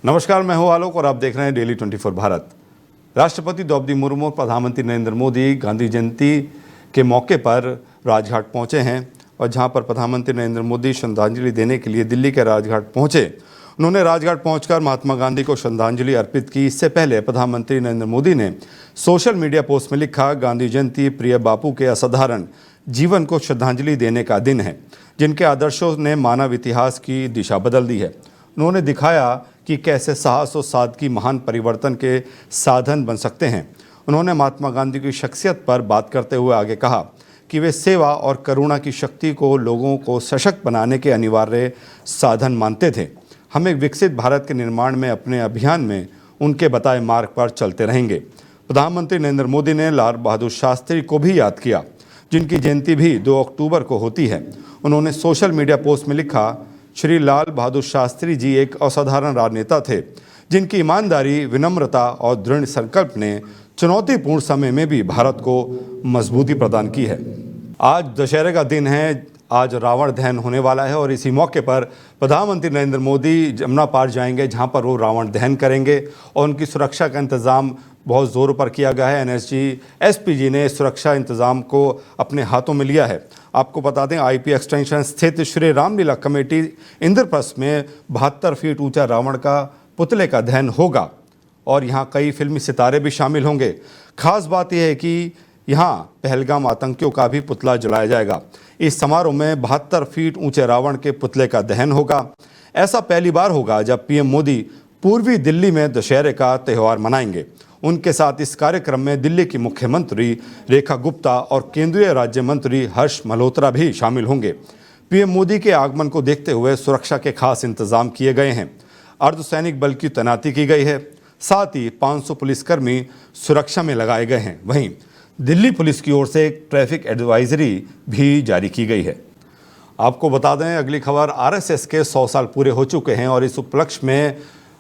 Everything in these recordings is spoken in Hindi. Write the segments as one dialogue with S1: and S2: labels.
S1: नमस्कार, मैं हूं आलोक और आप देख रहे हैं डेली 24 भारत। राष्ट्रपति द्रौपदी मुर्मू और प्रधानमंत्री नरेंद्र मोदी गांधी जयंती के मौके पर राजघाट पहुंचे हैं और जहां पर प्रधानमंत्री नरेंद्र मोदी श्रद्धांजलि देने के लिए दिल्ली के राजघाट पहुंचे। उन्होंने राजघाट पहुंचकर महात्मा गांधी को श्रद्धांजलि अर्पित की। इससे पहले प्रधानमंत्री नरेंद्र मोदी ने सोशल मीडिया पोस्ट में लिखा, गांधी जयंती प्रिय बापू के असाधारण जीवन को श्रद्धांजलि देने का दिन है, जिनके आदर्शों ने मानव इतिहास की दिशा बदल दी है। उन्होंने दिखाया कि कैसे साहस और सादगी महान परिवर्तन के साधन बन सकते हैं। उन्होंने महात्मा गांधी की शख्सियत पर बात करते हुए आगे कहा कि वे सेवा और करुणा की शक्ति को लोगों को सशक्त बनाने के अनिवार्य साधन मानते थे। हम एक विकसित भारत के निर्माण में अपने अभियान में उनके बताए मार्ग पर चलते रहेंगे। प्रधानमंत्री नरेंद्र मोदी ने लाल बहादुर शास्त्री को भी याद किया, जिनकी जयंती भी 2 अक्टूबर को होती है। उन्होंने सोशल मीडिया पोस्ट में लिखा, श्री लाल बहादुर शास्त्री जी एक असाधारण राजनेता थे, जिनकी ईमानदारी, विनम्रता और दृढ़ संकल्प ने चुनौतीपूर्ण समय में भी भारत को मजबूती प्रदान की है। आज दशहरे का दिन है, आज रावण दहन होने वाला है और इसी मौके पर प्रधानमंत्री नरेंद्र मोदी जमुना पार जाएंगे, जहां पर वो रावण दहन करेंगे और उनकी सुरक्षा का इंतज़ाम बहुत ज़ोरों पर किया गया है। एनएसजी एसपीजी ने सुरक्षा इंतज़ाम को अपने हाथों में लिया है। आपको बता दें, आईपी एक्सटेंशन स्थित श्री रामलीला कमेटी इंद्रप्रस्थ में 72 फीट ऊंचा रावण का पुतले का दहन होगा और यहां कई फिल्मी सितारे भी शामिल होंगे। खास बात यह है कि यहां पहलगाम आतंकियों का भी पुतला जलाया जाएगा। इस समारोह में 72 फीट ऊंचे रावण के पुतले का दहन होगा। ऐसा पहली बार होगा जब पीएम मोदी पूर्वी दिल्ली में दशहरे का त्यौहार मनाएंगे। उनके साथ इस कार्यक्रम में दिल्ली की मुख्यमंत्री रेखा गुप्ता और केंद्रीय राज्य मंत्री हर्ष मल्होत्रा भी शामिल होंगे। पीएम मोदी के आगमन को देखते हुए सुरक्षा के खास इंतजाम किए गए हैं। अर्धसैनिक बल की तैनाती की गई है, साथ ही 500 पुलिसकर्मी सुरक्षा में लगाए गए हैं। वहीं दिल्ली पुलिस की ओर से एक ट्रैफिक एडवाइजरी भी जारी की गई है। आपको बता दें, अगली खबर, आरएसएस के 100 साल पूरे हो चुके हैं और इस उपलक्ष्य में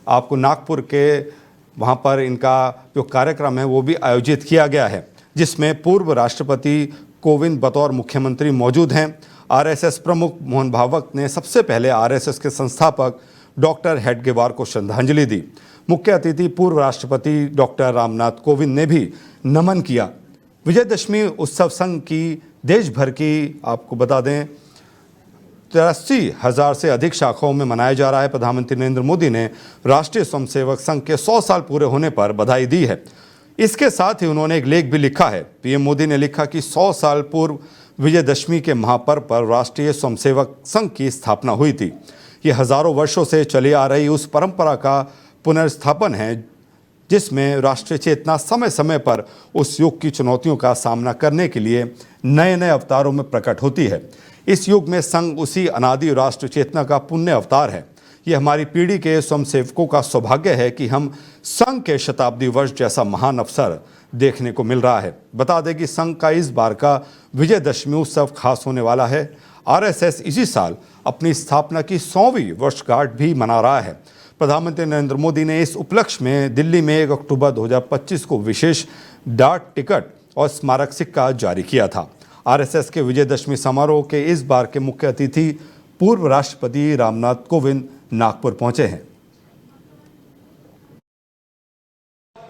S1: आपको नागपुर के वहाँ पर इनका जो कार्यक्रम है वो भी आयोजित किया गया है, जिसमें पूर्व राष्ट्रपति कोविंद बतौर मुख्यमंत्री मौजूद हैं। आरएसएस प्रमुख मोहन भागवत ने सबसे पहले आरएसएस के संस्थापक डॉक्टर हेडगेवार को श्रद्धांजलि दी। मुख्य अतिथि पूर्व राष्ट्रपति डॉक्टर रामनाथ कोविंद ने भी नमन किया। विजयदशमी उत्सव संघ की देश भर की, आपको बता दें, 83,000 से अधिक शाखाओं में मनाया जा रहा है। प्रधानमंत्री नरेंद्र मोदी ने राष्ट्रीय स्वयंसेवक संघ के 100 साल पूरे होने पर बधाई दी है। इसके साथ ही उन्होंने एक लेख भी लिखा है। पीएम मोदी ने लिखा कि 100 साल पूर्व विजयदशमी के महापर्व पर राष्ट्रीय स्वयंसेवक संघ की स्थापना हुई थी। ये हजारों वर्षों से चली आ रही उस परंपरा का पुनर्स्थापन है, जिसमें राष्ट्रीय चेतना समय समय पर उस युग की चुनौतियों का सामना करने के लिए नए नए अवतारों में प्रकट होती है। इस युग में संघ उसी अनादि राष्ट्र चेतना का पुण्य अवतार है। ये हमारी पीढ़ी के स्वयंसेवकों का सौभाग्य है कि हम संघ के शताब्दी वर्ष जैसा महान अवसर देखने को मिल रहा है। बता दें कि संघ का इस बार का विजयदशमी उत्सव खास होने वाला है। आरएसएस इसी साल अपनी स्थापना की 100वीं वर्षगांठ भी मना रहा है। प्रधानमंत्री नरेंद्र मोदी ने इस उपलक्ष्य में दिल्ली में 1 अक्टूबर 2025 को विशेष डाक टिकट और स्मारक सिक्का जारी किया था। आरएसएस के विजयदशमी समारोह के इस बार के मुख्य अतिथि पूर्व राष्ट्रपति रामनाथ कोविंद नागपुर पहुंचे हैं।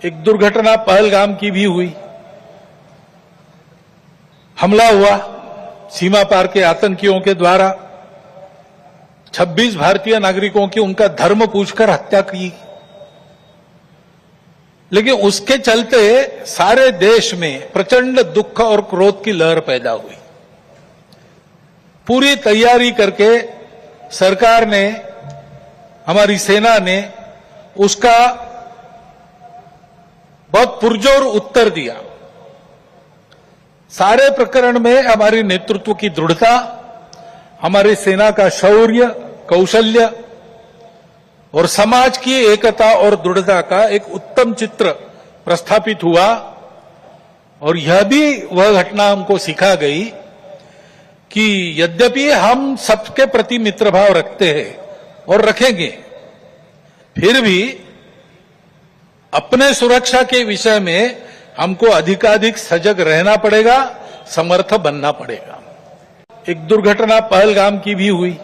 S2: एक दुर्घटना पहलगाम की भी हुई, हमला हुआ सीमा पार के आतंकियों के द्वारा। 26 भारतीय नागरिकों की उनका धर्म पूछकर हत्या की, लेकिन उसके चलते सारे देश में प्रचंड दुख और क्रोध की लहर पैदा हुई। पूरी तैयारी करके सरकार ने, हमारी सेना ने उसका बहुत पुरजोर उत्तर दिया। सारे प्रकरण में हमारी नेतृत्व की दृढ़ता, हमारी सेना का शौर्य, कौशल्य और समाज की एकता और दृढ़ता का एक उत्तम चित्र प्रस्थापित हुआ। और यह भी वह घटना हमको सिखा गई कि यद्यपि हम सबके प्रति मित्र भाव रखते हैं और रखेंगे, फिर भी अपने सुरक्षा के विषय में हमको अधिकाधिक सजग रहना पड़ेगा, समर्थ बनना पड़ेगा। एक दुर्घटना पहलगाम की भी हुई।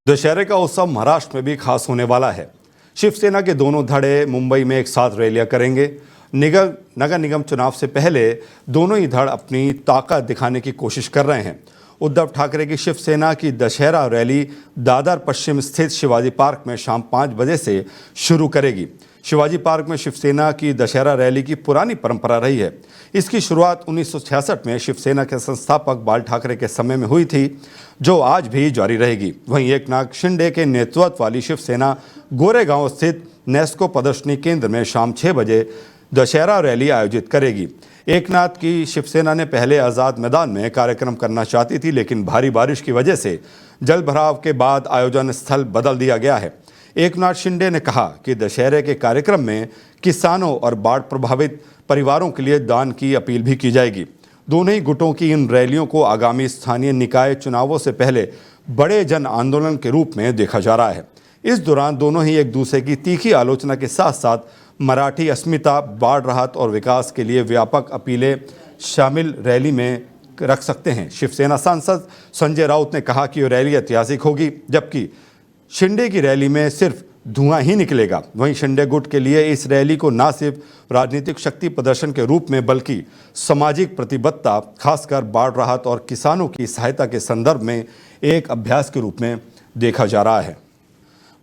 S1: दशहरे का उत्सव महाराष्ट्र में भी खास होने वाला है। शिवसेना के दोनों धड़े मुंबई में एक साथ रैलियां करेंगे। नगर निगम चुनाव से पहले दोनों ही धड़ अपनी ताकत दिखाने की कोशिश कर रहे हैं। उद्धव ठाकरे की शिवसेना की दशहरा रैली दादर पश्चिम स्थित शिवाजी पार्क में शाम 5 बजे से शुरू करेगी। शिवाजी पार्क में शिवसेना की दशहरा रैली की पुरानी परंपरा रही है। इसकी शुरुआत 1966 में शिवसेना के संस्थापक बाल ठाकरे के समय में हुई थी, जो आज भी जारी रहेगी। वहीं एकनाथ शिंदे के नेतृत्व वाली शिवसेना गोरेगांव स्थित नेस्को प्रदर्शनी केंद्र में शाम 6 बजे दशहरा रैली आयोजित करेगी। एकनाथ की शिवसेना ने पहले आज़ाद मैदान में कार्यक्रम करना चाहती थी, लेकिन भारी बारिश की वजह से जलभराव के बाद आयोजन स्थल बदल दिया गया है। एकनाथ शिंदे ने कहा कि दशहरे के कार्यक्रम में किसानों और बाढ़ प्रभावित परिवारों के लिए दान की अपील भी की जाएगी। दोनों ही गुटों की इन रैलियों को आगामी स्थानीय निकाय चुनावों से पहले बड़े जन आंदोलन के रूप में देखा जा रहा है। इस दौरान दोनों ही एक दूसरे की तीखी आलोचना के साथ साथ मराठी अस्मिता, बाढ़ राहत और विकास के लिए व्यापक अपीलें शामिल रैली में रख सकते हैं। शिवसेना सांसद संजय राउत ने कहा कि यह रैली ऐतिहासिक होगी, जबकि शिंदे की रैली में सिर्फ धुआं ही निकलेगा। वहीं शिंदे गुट के लिए इस रैली को न सिर्फ राजनीतिक शक्ति प्रदर्शन के रूप में बल्कि सामाजिक प्रतिबद्धता, खासकर बाढ़ राहत और किसानों की सहायता के संदर्भ में एक अभ्यास के रूप में देखा जा रहा है।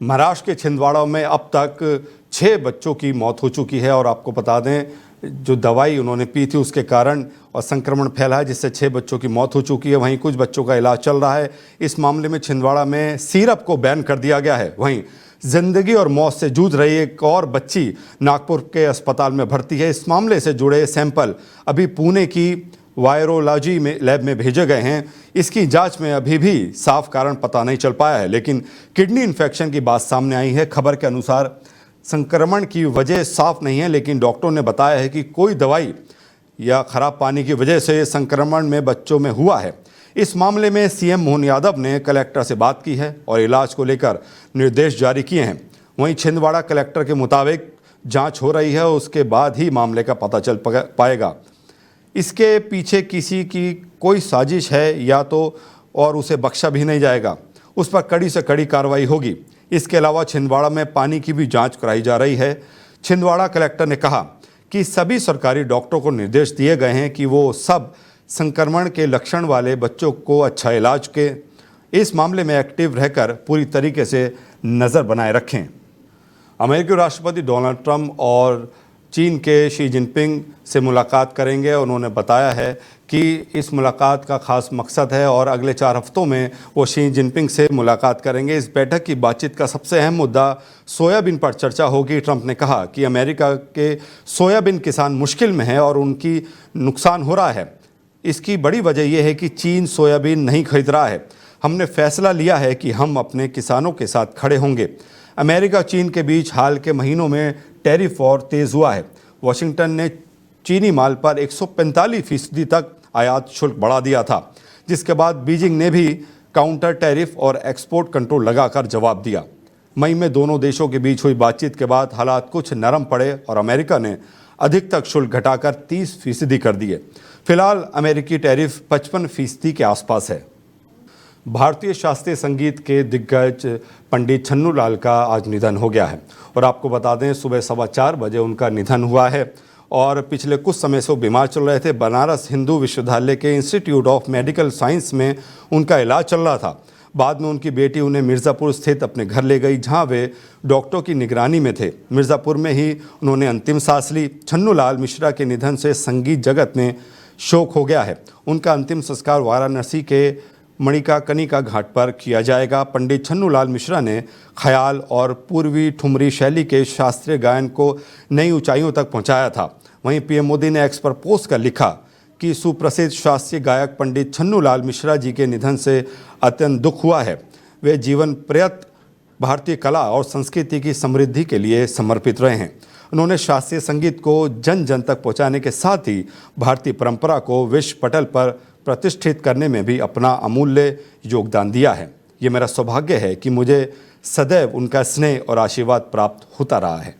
S1: महाराष्ट्र के छिंदवाड़ा में अब तक 6 बच्चों की मौत हो चुकी है और आपको बता दें, जो दवाई उन्होंने पी थी उसके कारण और संक्रमण फैला है, जिससे 6 बच्चों की मौत हो चुकी है। वहीं कुछ बच्चों का इलाज चल रहा है। इस मामले में छिंदवाड़ा में सिरप को बैन कर दिया गया है। वहीं जिंदगी और मौत से जूझ रही एक और बच्ची नागपुर के अस्पताल में भर्ती है। इस मामले से जुड़े सैंपल अभी पुणे की वायरोलॉजी में लैब में भेजे गए हैं। इसकी जांच में अभी भी साफ कारण पता नहीं चल पाया है, लेकिन किडनी इन्फेक्शन की बात सामने आई है। खबर के अनुसार संक्रमण की वजह साफ नहीं है, लेकिन डॉक्टरों ने बताया है कि कोई दवाई या खराब पानी की वजह से संक्रमण में बच्चों में हुआ है। इस मामले में सीएम मोहन यादव ने कलेक्टर से बात की है और इलाज को लेकर निर्देश जारी किए हैं। वहीं छिंदवाड़ा कलेक्टर के मुताबिक जांच हो रही है, उसके बाद ही मामले का पता चल पाएगा। इसके पीछे किसी की कोई साजिश है या तो और उसे बख्शा भी नहीं जाएगा, उस पर कड़ी से कड़ी कार्रवाई होगी। इसके अलावा छिंदवाड़ा में पानी की भी जांच कराई जा रही है। छिंदवाड़ा कलेक्टर ने कहा कि सभी सरकारी डॉक्टरों को निर्देश दिए गए हैं कि वो सब संक्रमण के लक्षण वाले बच्चों को अच्छा इलाज के इस मामले में एक्टिव रहकर पूरी तरीके से नज़र बनाए रखें। अमेरिकी राष्ट्रपति डोनाल्ड ट्रंप और चीन के शी जिनपिंग से मुलाकात करेंगे। उन्होंने बताया है कि इस मुलाकात का खास मकसद है और अगले 4 हफ्तों में वो शी जिनपिंग से मुलाकात करेंगे। इस बैठक की बातचीत का सबसे अहम मुद्दा सोयाबीन पर चर्चा होगी। ट्रंप ने कहा कि अमेरिका के सोयाबीन किसान मुश्किल में हैं और उनकी नुकसान हो रहा है। इसकी बड़ी वजह यह है कि चीन सोयाबीन नहीं खरीद रहा है। हमने फैसला लिया है कि हम अपने किसानों के साथ खड़े होंगे। अमेरिका चीन के बीच हाल के महीनों में टैरिफ वॉर तेज हुआ है। वाशिंगटन ने चीनी माल पर 145% तक आयात शुल्क बढ़ा दिया था, जिसके बाद बीजिंग ने भी काउंटर टैरिफ और एक्सपोर्ट कंट्रोल लगाकर जवाब दिया। मई में दोनों देशों के बीच हुई बातचीत के बाद हालात कुछ नरम पड़े और अमेरिका ने अधिक तक शुल्क घटाकर 30% कर दिए। फिलहाल अमेरिकी टैरिफ 55% के आसपास है। भारतीय शास्त्रीय संगीत के दिग्गज पंडित छन्नू लाल का आज निधन हो गया है और आपको बता दें सुबह 4:15 बजे उनका निधन हुआ है और पिछले कुछ समय से वो बीमार चल रहे थे। बनारस हिंदू विश्वविद्यालय के इंस्टीट्यूट ऑफ मेडिकल साइंस में उनका इलाज चल रहा था। बाद में उनकी बेटी उन्हें मिर्ज़ापुर स्थित अपने घर ले गई, जहां वे डॉक्टरों की निगरानी में थे। मिर्ज़ापुर में ही उन्होंने अंतिम सांस ली। छन्नू लाल मिश्रा के निधन से संगीत जगत में शोक हो गया है। उनका अंतिम संस्कार वाराणसी के मणिकर्णिका घाट पर किया जाएगा। पंडित छन्नू लाल मिश्रा ने ख्याल और पूर्वी ठुमरी शैली के शास्त्रीय गायन को नई ऊंचाइयों तक पहुंचाया था। वहीं पीएम मोदी ने एक्स पर पोस्ट कर लिखा कि सुप्रसिद्ध शास्त्रीय गायक पंडित छन्नू लाल मिश्रा जी के निधन से अत्यंत दुख हुआ है। वे जीवन पर्यंत भारतीय कला और संस्कृति की समृद्धि के लिए समर्पित रहे हैं। उन्होंने शास्त्रीय संगीत को जन जन तक पहुंचाने के साथ ही भारतीय परंपरा को विश्व पटल पर प्रतिष्ठित करने में भी अपना अमूल्य योगदान दिया है। ये मेरा सौभाग्य है कि मुझे सदैव उनका स्नेह और आशीर्वाद प्राप्त होता रहा है।